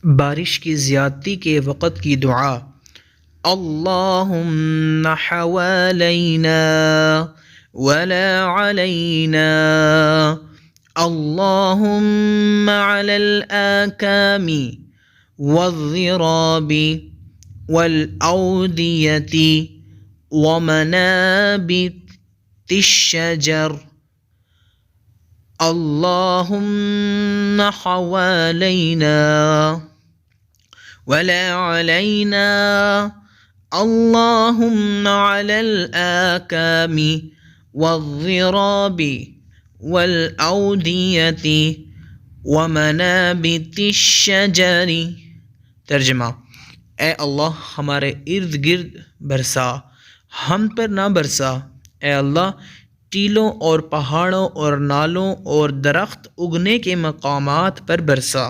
बारिश की ज़्यादती के वक़्त की दुआ। अल्लाहुम्मा हवालैना वला अलैना, अल्लाहुम्मा अलल आकामी वज़्ज़िराबी वल औदियति व मनाबितिश शजर, अल्लाहुम्मा हवालैना वला अलैना, अल्लाहुम्मा अलल आकामी वज़्ज़िराबी वल औदियति व मनाबितिश शजरी। तर्जमा: ए अल्लाह, हमारे इर्द गिर्द बरसा, हम पर ना बरसा। ए अल्लाह, टीलों और पहाड़ों और नालों और दरख्त उगने के मकामात पर बरसा।